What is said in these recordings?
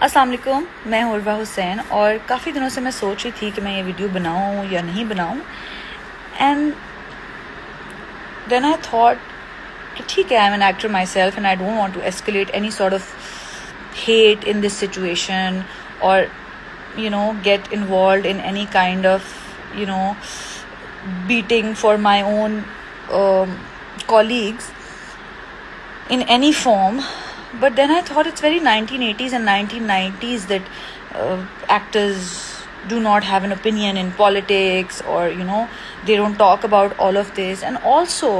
السلام علیکم، میں عروا حسین، اور کافی دنوں سے میں سوچ رہی تھی کہ میں یہ ویڈیو بناؤں یا نہیں بناؤں. اینڈ دین آئی تھاٹ کہ ٹھیک ہے، I am an actor myself and I don't want to escalate any sort of hate in this situation or get involved in any kind of beating for my own colleagues in any form. But then I thought it's very 1980s and 1990s that actors do not have an opinion in politics, or they don't talk about all of this. And also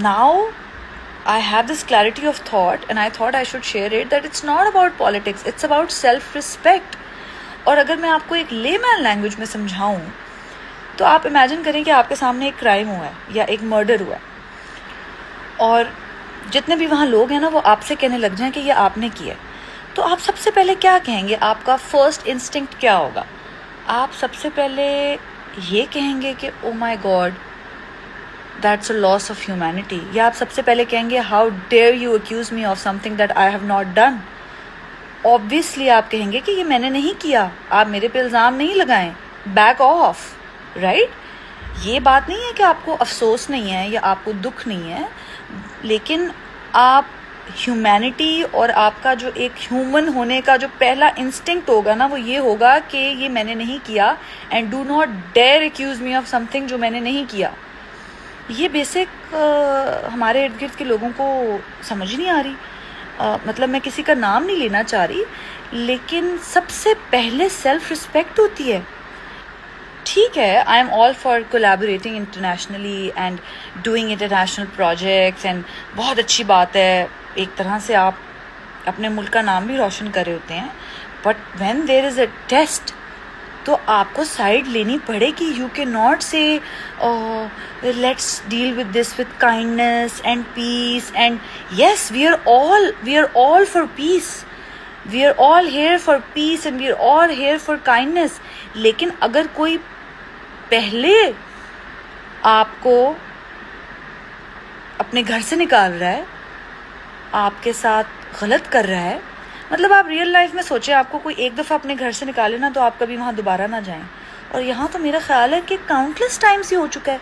now I have this clarity of thought, and I thought I should share it, that it's not about politics, it's about self-respect. اور اگر میں آپ کو ایک لے مین language میں سمجھاؤں تو آپ امیجن کریں کہ آپ کے سامنے ایک کرائم ہوا ہے یا ایک مرڈر ہوا ہے، اور جتنے بھی وہاں لوگ ہیں نا وہ آپ سے کہنے لگ جائیں کہ یہ آپ نے کیا ہے، تو آپ سب سے پہلے کیا کہیں گے؟ آپ کا فرسٹ انسٹنکٹ کیا ہوگا؟ آپ سب سے پہلے یہ کہیں گے کہ او مائی God that's a loss of humanity، یا آپ سب سے پہلے کہیں گے how dare you accuse me of something that I have not done. obviously آپ کہیں گے کہ یہ میں نے نہیں کیا، آپ میرے پہ الزام نہیں لگائیں، back off، right؟ یہ بات نہیں ہے کہ آپ کو افسوس نہیں ہے یا آپ کو دکھ نہیں ہے، لیکن آپ ہیومینٹی اور آپ کا جو ایک ہیومن ہونے کا جو پہلا انسٹنکٹ ہوگا نا وہ یہ ہوگا کہ یہ میں نے نہیں کیا، and do not dare accuse me of something جو میں نے نہیں کیا. یہ بیسک ہمارے ارد گرد کے لوگوں کو سمجھ نہیں آ رہی. مطلب میں کسی کا نام نہیں لینا چاہ رہی، لیکن سب سے پہلے سیلف رسپیکٹ ہوتی ہے. ٹھیک ہے، I am all for collaborating internationally and doing international projects, and بہت اچھی بات ہے، ایک طرح سے آپ اپنے ملک کا نام بھی روشن کر رہے ہوتے ہیں. But when there is a test تو آپ کو سائڈ لینی پڑے گی. You can not say let's deal with this with kindness and peace. And yes, we are all for peace, we are all here for peace, and we are all here for kindness. لیکن اگر کوئی پہلے آپ کو اپنے گھر سے نکال رہا ہے، آپ کے ساتھ غلط کر رہا ہے، مطلب آپ ریئل لائف میں سوچیں، آپ کو کوئی ایک دفعہ اپنے گھر سے نکالے نا تو آپ کبھی وہاں دوبارہ نہ جائیں. اور یہاں تو میرا خیال ہے کہ کاؤنٹلیس ٹائمز ہی ہو چکا ہے.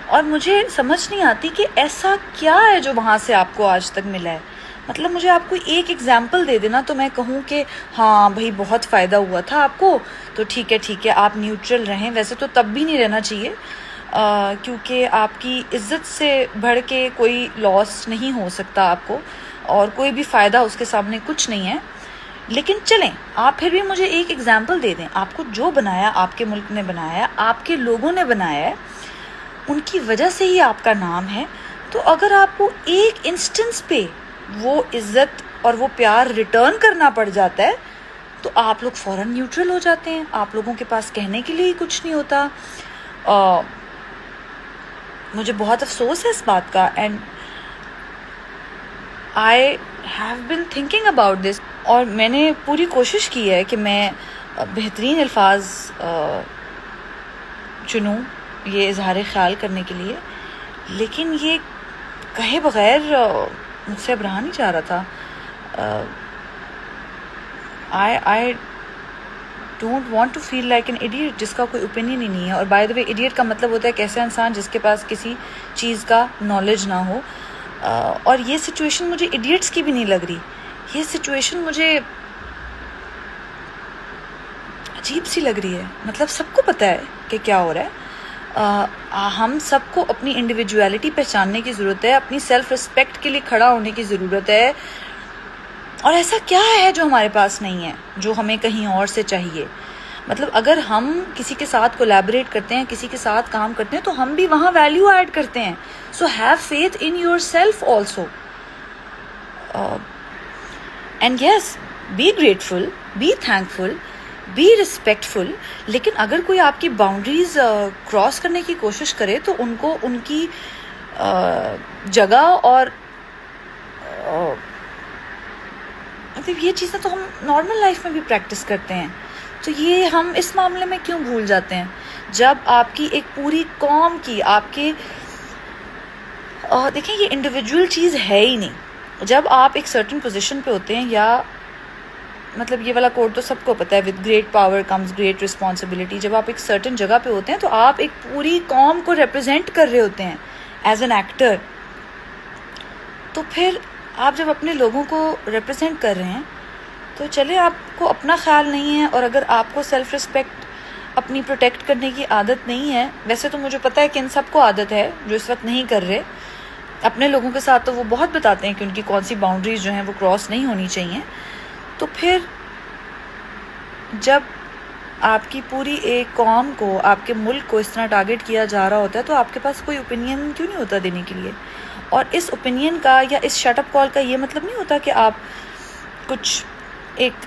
اور مجھے سمجھ نہیں آتی کہ ایسا کیا ہے جو وہاں سے آپ کو آج تک ملا ہے. مطلب مجھے آپ کو ایک ایگزامپل دے دینا تو میں کہوں کہ ہاں بھائی بہت فائدہ ہوا تھا آپ کو، تو ٹھیک ہے آپ نیوٹرل رہیں. ویسے تو تب بھی نہیں رہنا چاہیے، کیونکہ آپ کی عزت سے بڑھ کے کوئی لاس نہیں ہو سکتا آپ کو، اور کوئی بھی فائدہ اس کے سامنے کچھ نہیں ہے. لیکن چلیں، آپ پھر بھی مجھے ایک ایگزامپل دے دیں. آپ کو جو بنایا آپ کے ملک نے بنایا، آپ کے لوگوں نے بنایا ہے، ان کی وجہ سے ہی آپ کا نام ہے. تو اگر آپ کو ایک انسٹنس پہ وہ عزت اور وہ پیار ریٹرن کرنا پڑ جاتا ہے تو آپ لوگ فوراً نیوٹرل ہو جاتے ہیں. آپ لوگوں کے پاس کہنے کے لیے ہی کچھ نہیں ہوتا. مجھے بہت افسوس ہے اس بات کا، and I have been thinking about this. اور میں نے پوری کوشش کی ہے کہ میں بہترین الفاظ چنوں یہ اظہار خیال کرنے کے لیے، لیکن یہ کہے بغیر مجھ سے اب رہا نہیں جا رہا تھا. I don't want to feel like an idiot جس کا کوئی اوپینین ہی نہیں ہے. اور بائی دا وے، ایڈیٹ کا مطلب ہوتا ہے ایک ایسا انسان جس کے پاس کسی چیز کا نالج نہ ہو. اور یہ سچویشن مجھے ایڈیٹس کی بھی نہیں لگ رہی. یہ سچویشن مجھے عجیب سی لگ رہی ہے. مطلب سب کو پتہ ہے کہ کیا ہو رہا ہے. ہم سب کو اپنی انڈیویجویلٹی پہچاننے کی ضرورت ہے، اپنی سیلف رسپیکٹ کے لیے کھڑا ہونے کی ضرورت ہے. اور ایسا کیا ہے جو ہمارے پاس نہیں ہے، جو ہمیں کہیں اور سے چاہیے؟ مطلب اگر ہم کسی کے ساتھ کولیبریٹ کرتے ہیں، کسی کے ساتھ کام کرتے ہیں، تو ہم بھی وہاں ویلیو ایڈ کرتے ہیں. So have faith in yourself also. And yes, be grateful, be thankful, be respectful. لیکن اگر کوئی آپ کی باؤنڈریز کراس کرنے کی کوشش کرے تو ان کو ان کی جگہ اور مطلب یہ چیزیں تو ہم نارمل لائف میں بھی پریکٹس کرتے ہیں. تو یہ ہم اس معاملے میں کیوں بھول جاتے ہیں جب آپ کی ایک پوری قوم کی، آپ کے دیکھیں یہ انڈیویجول چیز ہے ہی نہیں. جب آپ ایک سرٹن پوزیشن پہ ہوتے ہیں، یا مطلب یہ والا کوڈ تو سب کو پتہ ہے، with great power comes great responsibility. جب آپ ایک سرٹن جگہ پہ ہوتے ہیں تو آپ ایک پوری قوم کو ریپرزینٹ کر رہے ہوتے ہیں ایز این ایکٹر. تو پھر آپ جب اپنے لوگوں کو ریپرزینٹ کر رہے ہیں تو چلے آپ کو اپنا خیال نہیں ہے، اور اگر آپ کو سیلف رسپیکٹ اپنی پروٹیکٹ کرنے کی عادت نہیں ہے، ویسے تو مجھے پتہ ہے کہ ان سب کو عادت ہے جو اس وقت نہیں کر رہے، اپنے لوگوں کے ساتھ تو وہ بہت بتاتے ہیں کہ ان کی کون سی باؤنڈریز جو ہیں وہ کراس نہیں ہونی چاہیے. تو پھر جب آپ کی پوری ایک قوم کو، آپ کے ملک کو اس طرح ٹارگٹ کیا جا رہا ہوتا ہے تو آپ کے پاس کوئی اوپینین کیوں نہیں ہوتا دینے کے لیے؟ اور اس اوپینین کا یا اس شٹ اپ کال کا یہ مطلب نہیں ہوتا کہ آپ کچھ ایک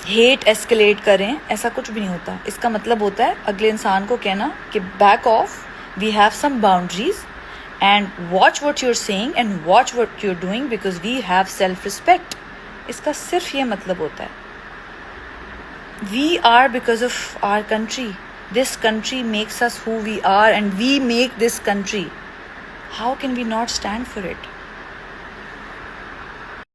ہیٹ ایسکلیٹ کریں، ایسا کچھ بھی نہیں ہوتا. اس کا مطلب ہوتا ہے اگلے انسان کو کہنا کہ back off, we have some boundaries and watch what you are seeing and watch what you are doing because we have self respect. اس کا صرف یہ مطلب ہوتا ہے. We are because of our country. This country makes us who we are and we make this country. How can we not stand for it?